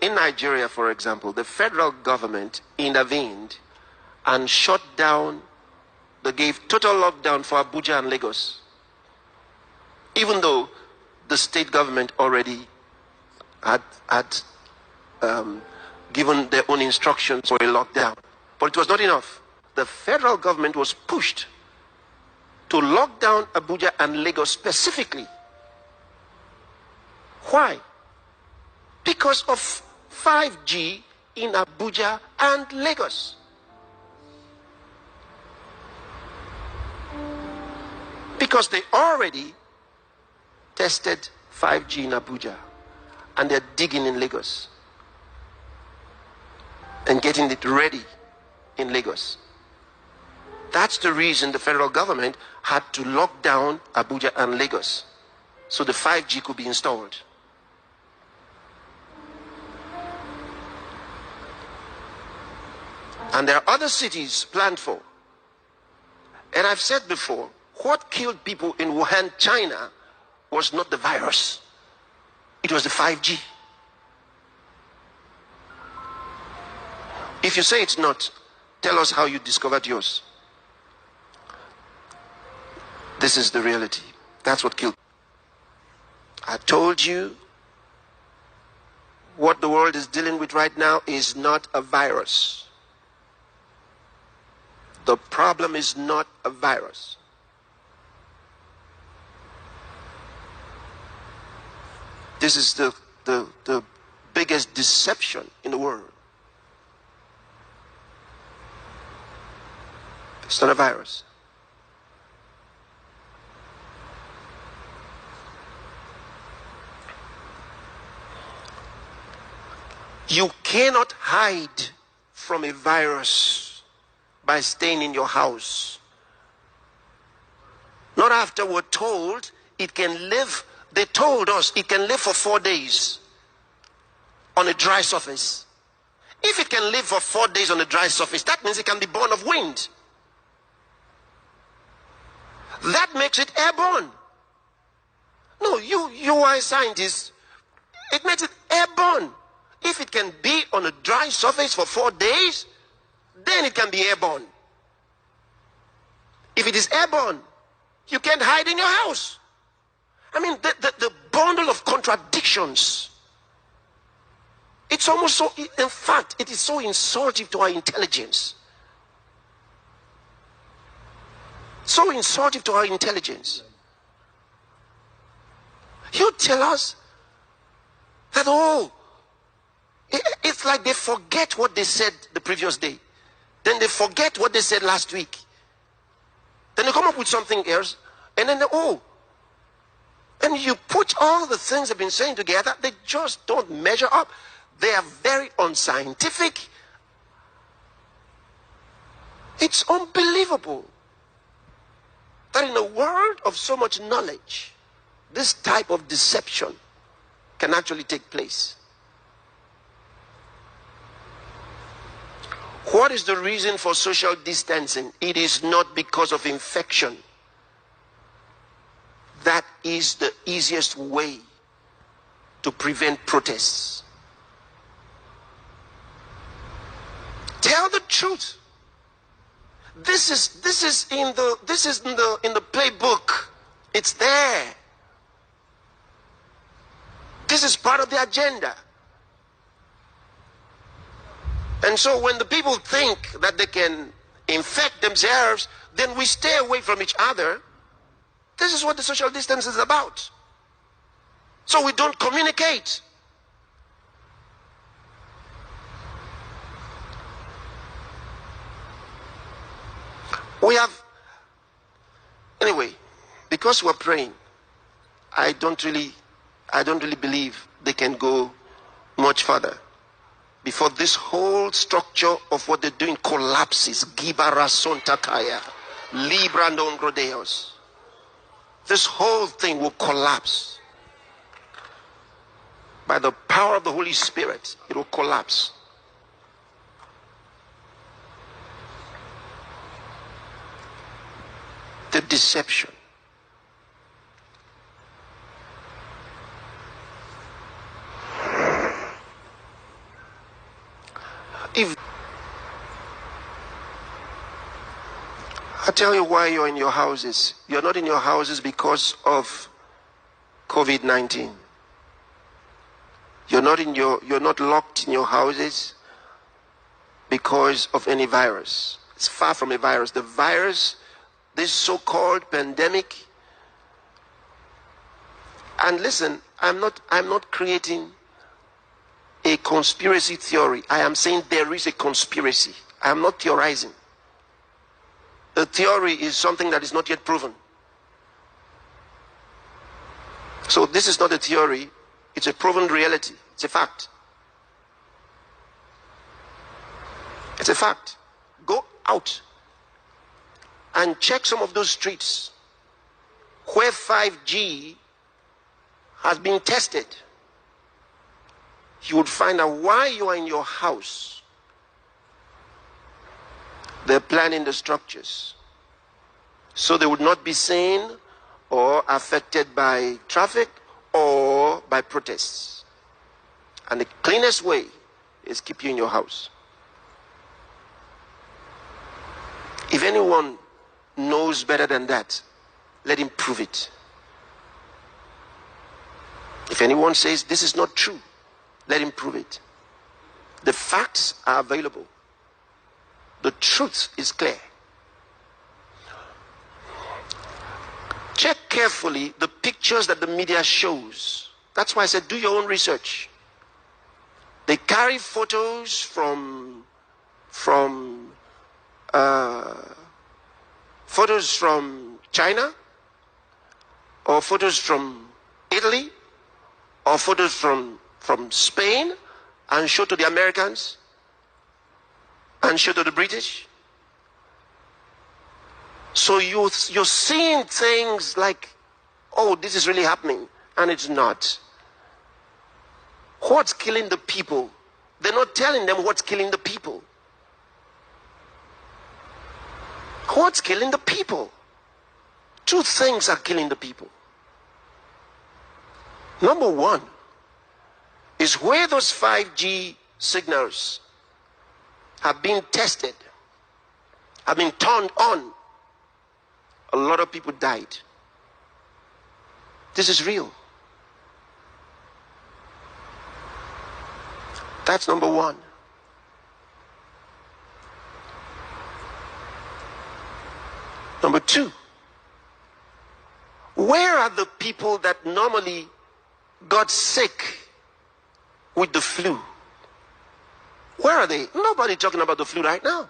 In Nigeria, for example, the federal government intervened and shut down, they gave total lockdown for Abuja and Lagos, even though the state government already had given their own instructions for a lockdown. But it was not enough. The federal government was pushed to lock down Abuja and Lagos specifically. Why? Because of 5G in Abuja and Lagos. Because they already tested 5G in Abuja and they're digging in Lagos and getting it ready in Lagos. That's the reason the federal government had to lock down Abuja and Lagos so the 5G could be installed. And there are other cities planned for. And I've said before, what killed people in Wuhan, China, was not the virus. It was the 5G. If you say it's not, tell us how you discovered yours. This is the reality. That's what killed. I told you what the world is dealing with right now is not a virus. The problem is not a virus. This is the biggest deception in the world. It's not a virus. You cannot hide from a virus by staying in your house. Not after we're told it can live. They told us it can live for 4 days on a dry surface. If it can live for 4 days on a dry surface, that means it can be born of wind. That makes it airborne. No, you are a scientist. It makes it airborne. If it can be on a dry surface for 4 days, then it can be airborne. If it is airborne, you can't hide in your house. I mean, the bundle of contradictions. It's almost so, in fact, it is so insulting to our intelligence. So insulting to our intelligence. You tell us that, it's like they forget what they said the previous day. Then they forget what they said last week. Then they come up with something else. And then and you put all the things they've been saying together, they just don't measure up. They are very unscientific. It's unbelievable that in a world of so much knowledge, this type of deception can actually take place. What is the reason for social distancing? It is not because of infection. That is the easiest way to prevent protests. Tell the truth. This is in the playbook. It's there. This is part of the agenda. And so when the people think that they can infect themselves, then we stay away from each other. This is what the social distance is about. So we don't communicate. Anyway, because we're praying, I don't really believe they can go much further before this whole structure of what they're doing collapses. Gibara Sontakaya, Libra Nongrodeos. This whole thing will collapse. By the power of the Holy Spirit, it will collapse. The deception. I tell you why you're in your houses. You're not in your houses because of COVID-19. You're not locked in your houses because of any virus. It's far from a virus. The virus, this so-called pandemic, and listen, I'm not creating a conspiracy theory. I am saying there is a conspiracy. I am not theorizing. The theory is something that is not yet proven. So this is not a theory, it's a proven reality. It's a fact. It's a fact. Go out and check some of those streets where 5G has been tested. You would find out why you are in your house. They're planning the structures so they would not be seen or affected by traffic or by protests. And the cleanest way is keep you in your house. If anyone knows better than that, let him prove it. If anyone says this is not true, let him prove it. The facts are available. The truth is clear. Check carefully the pictures that the media shows. That's why I said do your own research. They carry photos from China, or photos from Italy, or photos from Spain, and show to the Americans, and show to the British. So you're seeing things like, oh, this is really happening, and it's not. What's killing the people? They're not telling them what's killing the people. What's killing the people? Two things are killing the people. Number one is where those 5G signals have been tested, have been turned on, a lot of people died. This is real. That's number one. Number two, where are the people that normally got sick with the flu? Where are they? Nobody talking about the flu right now.